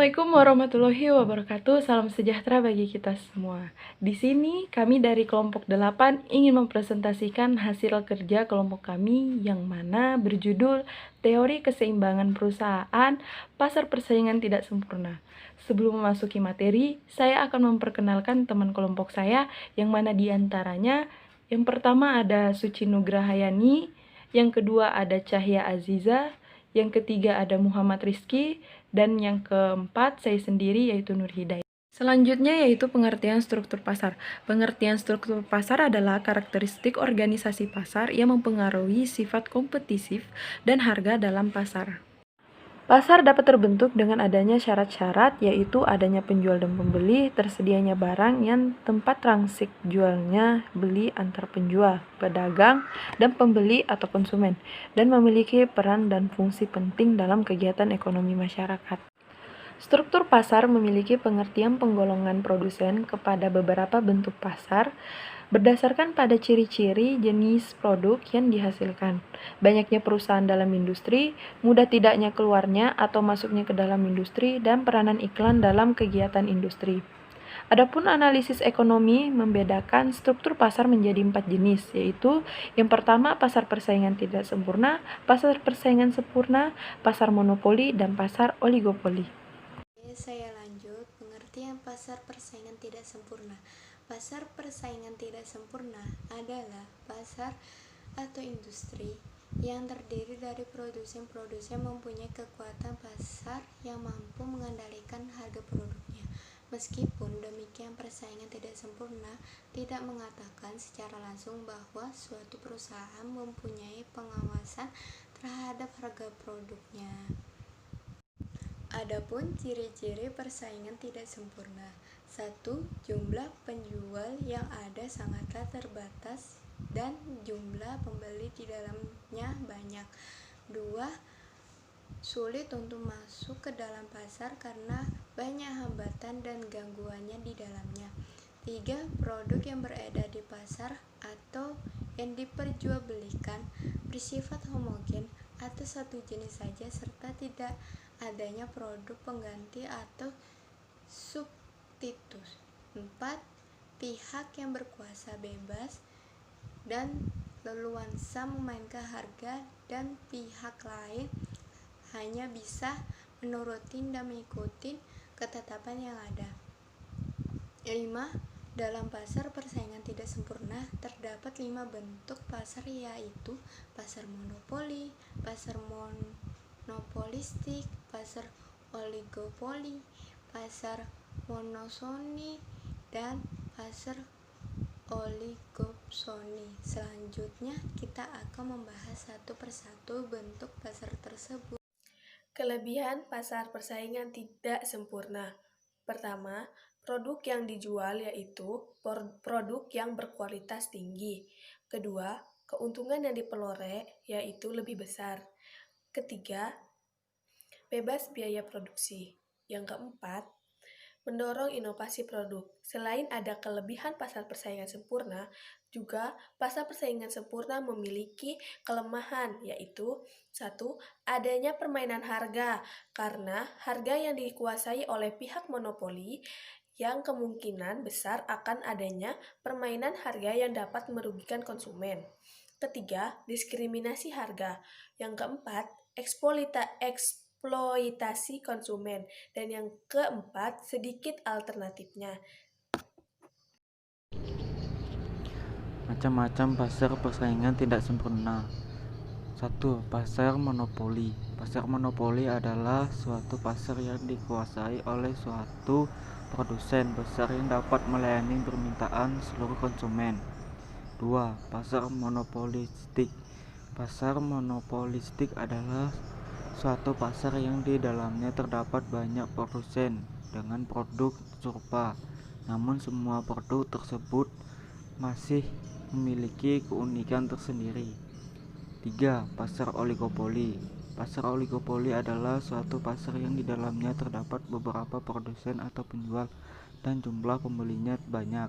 Assalamualaikum warahmatullahi wabarakatuh. Salam sejahtera bagi kita semua. Di sini kami dari kelompok 8 ingin mempresentasikan hasil kerja kelompok kami yang mana berjudul Teori Keseimbangan Perusahaan, Pasar Persaingan Tidak Sempurna. Sebelum memasuki materi, saya akan memperkenalkan teman kelompok saya yang mana diantaranya yang pertama ada Suci Nugrahayani, yang kedua ada Cahya Aziza, yang ketiga ada Muhammad Rizky, dan yang keempat saya sendiri yaitu Nur Hidayah. Selanjutnya yaitu pengertian struktur pasar. Pengertian struktur pasar adalah karakteristik organisasi pasar yang mempengaruhi sifat kompetitif dan harga dalam pasar. Pasar dapat terbentuk dengan adanya syarat-syarat, yaitu adanya penjual dan pembeli, tersedianya barang yang tempat transaksi jualnya beli antar penjual, pedagang, dan pembeli atau konsumen, dan memiliki peran dan fungsi penting dalam kegiatan ekonomi masyarakat. Struktur pasar memiliki pengertian penggolongan produsen kepada beberapa bentuk pasar berdasarkan pada ciri-ciri jenis produk yang dihasilkan, banyaknya perusahaan dalam industri, mudah tidaknya keluarnya atau masuknya ke dalam industri, dan peranan iklan dalam kegiatan industri. Adapun analisis ekonomi membedakan struktur pasar menjadi 4 jenis, yaitu yang pertama pasar persaingan tidak sempurna, pasar persaingan sempurna, pasar monopoli, dan pasar oligopoli. Saya lanjut, pengertian pasar persaingan tidak sempurna. Pasar persaingan tidak sempurna adalah pasar atau industri yang terdiri dari produsen-produsen mempunyai kekuatan pasar yang mampu mengendalikan harga produknya. Meskipun demikian, persaingan tidak sempurna tidak mengatakan secara langsung bahwa suatu perusahaan mempunyai pengawasan terhadap harga produknya. Adapun ciri-ciri persaingan tidak sempurna. 1. Jumlah penjual yang ada sangatlah terbatas dan jumlah pembeli di dalamnya banyak. 2. Sulit untuk masuk ke dalam pasar karena banyak hambatan dan gangguannya di dalamnya. 3. Produk yang beredar di pasar atau yang diperjualbelikan bersifat homogen atau satu jenis saja serta tidak adanya produk pengganti atau substitut. 4. Pihak yang berkuasa bebas dan leluasa memainkan harga dan pihak lain hanya bisa menuruti dan mengikuti ketetapan yang ada. 5. Dalam pasar persaingan tidak sempurna terdapat 5 bentuk pasar, yaitu pasar monopoli, pasar monopolistik, pasar oligopoli, pasar monosoni, dan pasar oligopsoni. Selanjutnya kita akan membahas satu persatu bentuk pasar tersebut. Kelebihan pasar persaingan tidak sempurna. Pertama, produk yang dijual yaitu produk yang berkualitas tinggi. Kedua, keuntungan yang diperoleh yaitu lebih besar. Ketiga, bebas biaya produksi. Yang keempat, mendorong inovasi produk. Selain ada kelebihan pasar persaingan sempurna, juga pasar persaingan sempurna memiliki kelemahan, yaitu 1. Adanya permainan harga, karena harga yang dikuasai oleh pihak monopoli yang kemungkinan besar akan adanya permainan harga yang dapat merugikan konsumen. Ketiga, diskriminasi harga. Yang keempat, eksploitasi konsumen. Dan yang keempat, sedikit alternatifnya. Macam-macam pasar persaingan tidak sempurna. 1. Pasar monopoli. Pasar monopoli adalah suatu pasar yang dikuasai oleh suatu produsen besar yang dapat melayani permintaan seluruh konsumen. 2. Pasar monopolistik. Pasar monopolistik adalah suatu pasar yang di dalamnya terdapat banyak produsen dengan produk serupa, namun semua produk tersebut masih memiliki keunikan tersendiri. 3. Pasar oligopoli. Pasar oligopoli adalah suatu pasar yang di dalamnya terdapat beberapa produsen atau penjual dan jumlah pembelinya banyak.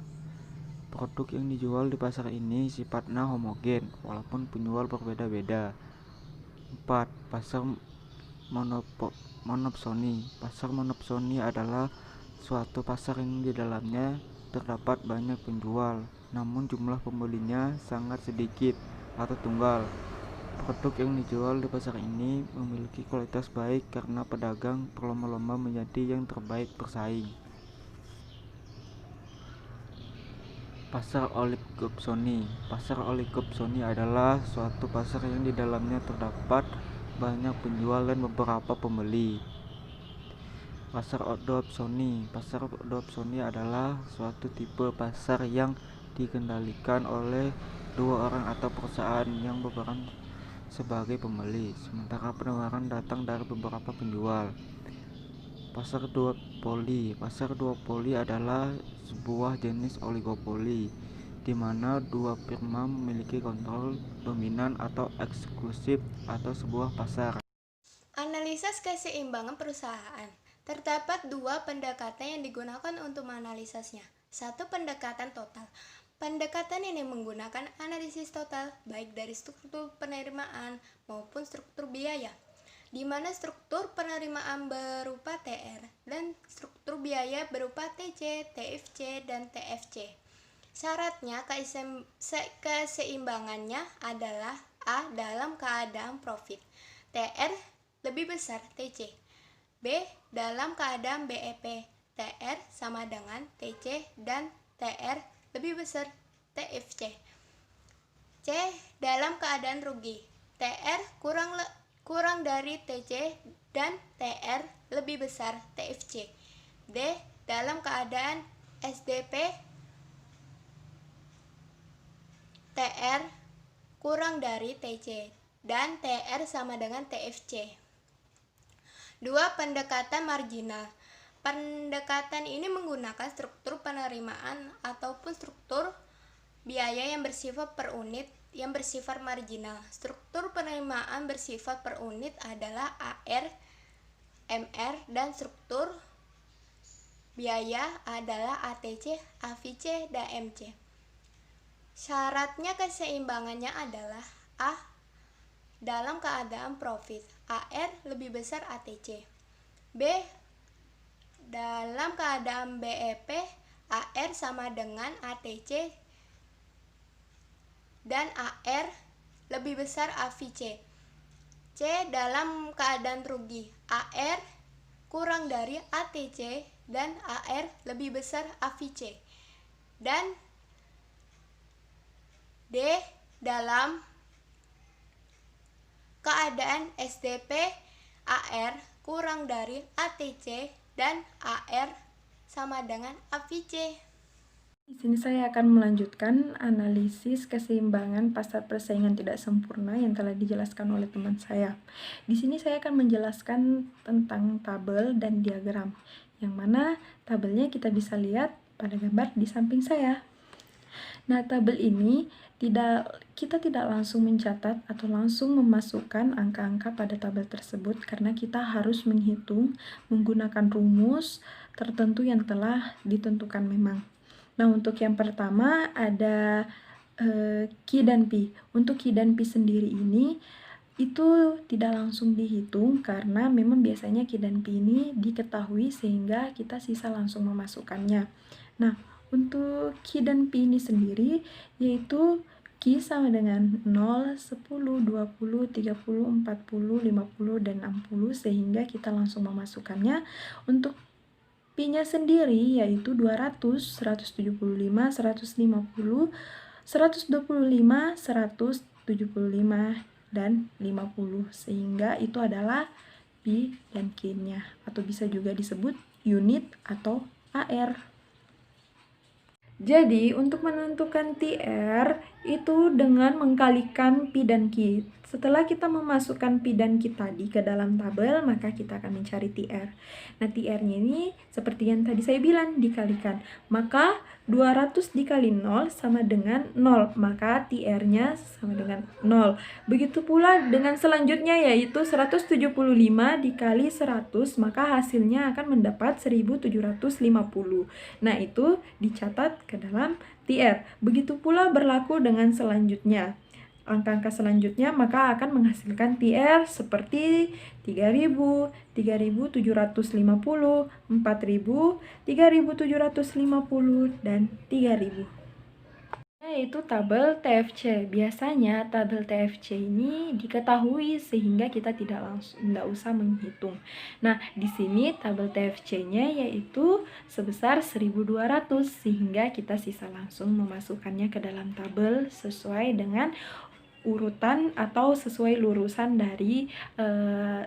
Produk yang dijual di pasar ini sifatnya homogen walaupun penjual berbeda-beda. 4. Pasar monopsoni. Pasar monopsoni adalah suatu pasar yang di dalamnya terdapat banyak penjual, namun jumlah pembelinya sangat sedikit atau tunggal. Produk yang dijual di pasar ini memiliki kualitas baik karena pedagang berlomba-lomba menjadi yang terbaik bersaing. Pasar oligopsoni. Pasar oligopsoni adalah suatu pasar yang di dalamnya terdapat banyak penjual dan beberapa pembeli. Pasar adopsoni. Pasar adopsoni adalah suatu tipe pasar yang dikendalikan oleh dua orang atau perusahaan yang berperan sebagai pembeli, sementara penawaran datang dari beberapa penjual. Pasar duopoli. Pasar duopoli adalah sebuah jenis oligopoli di mana dua firma memiliki kontrol dominan atau eksklusif atas sebuah pasar. Analisa keseimbangan perusahaan. Terdapat dua pendekatan yang digunakan untuk menganalisasnya. Satu, pendekatan total. Pendekatan ini menggunakan analisis total, baik dari struktur penerimaan maupun struktur biaya, di mana struktur penerimaan berupa TR dan struktur biaya berupa TC, TFC, dan TFC. Syaratnya keseimbangannya adalah A dalam keadaan profit, TR lebih besar TC. B dalam keadaan BEP, TR sama dengan TC dan TR lebih besar TFC. C dalam keadaan rugi, TR kurang dari TC dan TR lebih besar TFC. D dalam keadaan SDP, TR kurang dari TC dan TR sama dengan TFC. 2. Pendekatan marginal. Pendekatan ini menggunakan struktur penerimaan ataupun struktur biaya yang bersifat per unit yang bersifat marginal. Struktur penerimaan bersifat per unit adalah AR, MR, dan struktur biaya adalah ATC, AVC, dan MC. Syaratnya keseimbangannya adalah A dalam keadaan profit, AR lebih besar ATC. B dalam keadaan BEP, AR sama dengan ATC dan AR lebih besar AVC. C dalam keadaan rugi, AR kurang dari ATC dan AR lebih besar AVC. Dan D dalam keadaan SDP, AR kurang dari ATC dan AR sama dengan AVC. Di sini saya akan melanjutkan analisis keseimbangan pasar persaingan tidak sempurna yang telah dijelaskan oleh teman saya. Di sini saya akan menjelaskan tentang tabel dan diagram, yang mana tabelnya kita bisa lihat pada gambar di samping saya. Nah, tabel ini kita tidak langsung mencatat atau langsung memasukkan angka-angka pada tabel tersebut karena kita harus menghitung menggunakan rumus tertentu yang telah ditentukan memang. Nah, untuk yang pertama ada Q dan P. Untuk Q dan P sendiri ini itu tidak langsung dihitung karena memang biasanya Q dan P ini diketahui sehingga kita sisa langsung memasukkannya. Nah, untuk Q dan P ini sendiri yaitu Q sama dengan 0, 10, 20, 30, 40, 50, dan 60 sehingga kita langsung memasukkannya. Untuk P-nya sendiri yaitu 200, 175, 150, 125, 175, dan 50 sehingga itu adalah P dan Q-nya atau bisa juga disebut unit atau AR. Jadi, untuk menentukan TR itu dengan mengkalikan P dan Q. Setelah kita memasukkan P dan Q tadi ke dalam tabel, maka kita akan mencari TR. Nah, TR-nya ini seperti yang tadi saya bilang, dikalikan. Maka 200 dikali 0 sama dengan 0, maka TR-nya sama dengan 0. Begitu pula dengan selanjutnya yaitu 175 dikali 100, maka hasilnya akan mendapat 1750. Nah, itu dicatat ke dalam TR. Begitu pula berlaku dengan selanjutnya. angka-angka selanjutnya, maka akan menghasilkan TR seperti 3.000, 3.750, 4.000, 3.750, dan 3.000. Yaitu tabel TFC. Biasanya tabel TFC ini diketahui sehingga kita tidak usah menghitung. Nah, di sini tabel TFC-nya yaitu sebesar 1.200 sehingga kita sisa langsung memasukkannya ke dalam tabel sesuai dengan urutan atau sesuai lurusan dari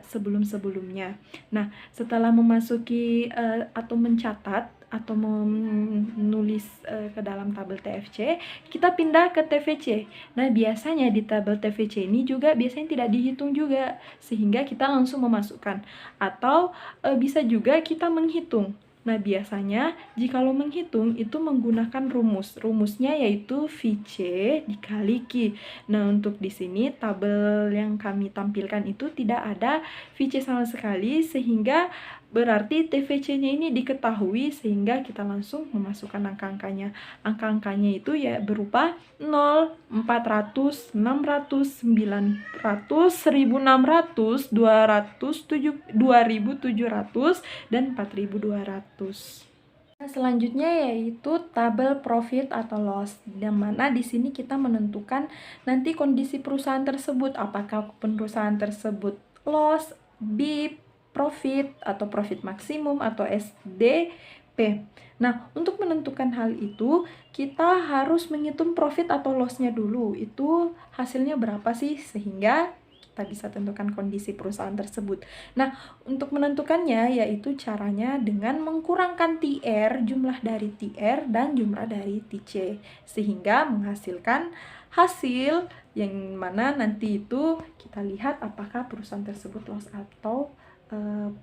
sebelum-sebelumnya. Nah, setelah memasuki atau mencatat atau menulis ke dalam tabel TFC, kita pindah ke TVC. Nah, biasanya di tabel TVC ini juga biasanya tidak dihitung juga, sehingga kita langsung memasukkan. Atau bisa juga kita menghitung. Nah, biasanya jikalau menghitung itu menggunakan rumus. Rumusnya yaitu VC dikali Q. Nah, untuk di sini tabel yang kami tampilkan itu tidak ada VC sama sekali, sehingga berarti TVC-nya ini diketahui sehingga kita langsung memasukkan angka-angkanya. Angka-angkanya itu ya berupa 0, 400, 600, 900, 1600, 200, 2700, dan 4200. Nah, selanjutnya yaitu tabel profit atau loss, yang mana di sini kita menentukan nanti kondisi perusahaan tersebut, apakah perusahaan tersebut loss, BIP, profit atau profit maksimum atau SDP. Nah, untuk menentukan hal itu kita harus menghitung profit atau loss-nya dulu. Itu hasilnya berapa sih sehingga kita bisa tentukan kondisi perusahaan tersebut. Nah, untuk menentukannya yaitu caranya dengan mengkurangkan TR, jumlah dari TR dan jumlah dari TC, sehingga menghasilkan hasil yang mana nanti itu kita lihat apakah perusahaan tersebut loss atau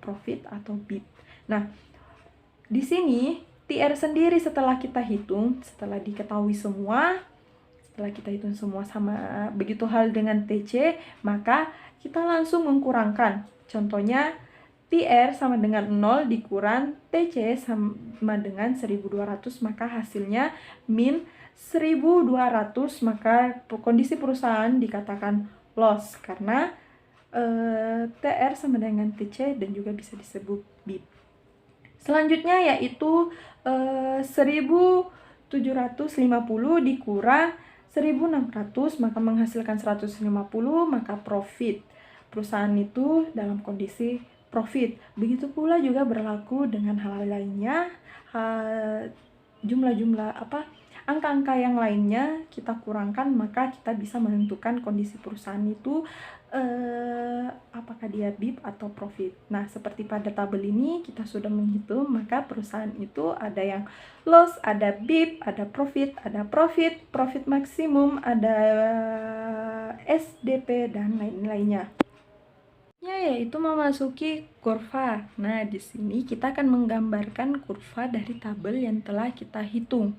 profit atau BIP. Nah, di sini TR sendiri setelah kita hitung, setelah diketahui semua, setelah kita hitung semua sama begitu hal dengan TC, maka kita langsung mengkurangkan. Contohnya TR sama dengan 0 dikurang TC sama dengan 1.200, maka hasilnya min 1.200, maka kondisi perusahaan dikatakan loss karena TR sama dengan TC dan juga bisa disebut BIP. Selanjutnya yaitu 1.750 dikurang 1.600, maka menghasilkan 150, maka profit. Perusahaan itu dalam kondisi profit. Begitu pula juga berlaku dengan hal lainnya, jumlah-jumlah angka-angka yang lainnya kita kurangkan, maka kita bisa menentukan kondisi perusahaan itu apakah dia BIP atau profit. Nah, seperti pada tabel ini kita sudah menghitung, maka perusahaan itu ada yang loss, ada BIP, ada profit maksimum, ada SDP dan lain-lainnya. Yaitu memasuki kurva. Nah, di sini kita akan menggambarkan kurva dari tabel yang telah kita hitung.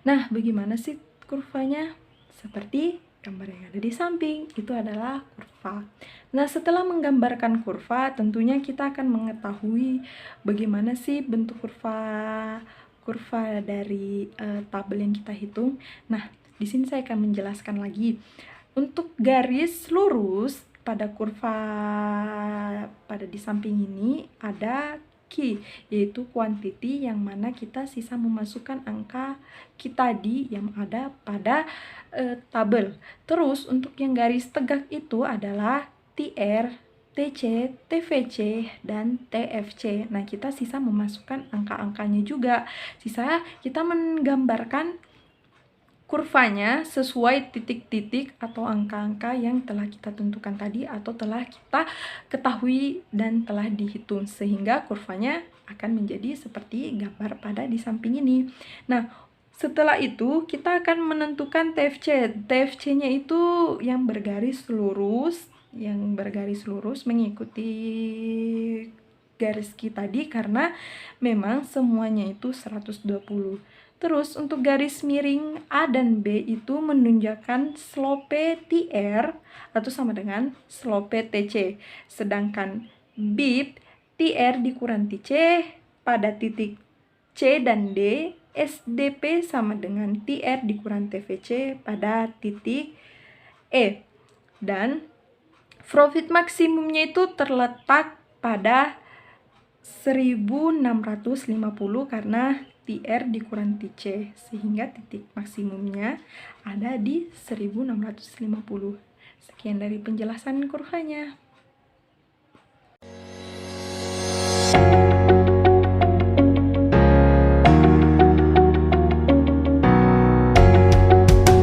Nah, bagaimana sih kurvanya? Seperti gambar yang ada di samping, itu adalah kurva. Nah, setelah menggambarkan kurva, tentunya kita akan mengetahui bagaimana sih bentuk kurva dari tabel yang kita hitung. Nah, di sini saya akan menjelaskan lagi. Untuk garis lurus pada kurva pada di samping ini ada Q, yaitu quantity yang mana kita sisa memasukkan angka kita tadi yang ada pada tabel. Terus untuk yang garis tegak itu adalah TR, TC, TVC, dan TFC. Nah, kita sisa memasukkan angka-angkanya juga. Sisa kita menggambarkan kurvanya sesuai titik-titik atau angka-angka yang telah kita tentukan tadi atau telah kita ketahui dan telah dihitung, sehingga kurvanya akan menjadi seperti gambar pada di samping ini. Nah, setelah itu kita akan menentukan TFC. TFC-nya itu yang bergaris lurus, mengikuti garis kita tadi karena memang semuanya itu 120. Terus untuk garis miring A dan B itu menunjukkan slope TR atau sama dengan slope TC. Sedangkan BIP TR dikurang TC pada titik C dan D, SDP sama dengan TR dikurang TVC pada titik E. Dan profit maksimumnya itu terletak pada 1650 karena TR dikurang TC, sehingga titik maksimumnya ada di 1650. Sekian dari penjelasan kurvanya.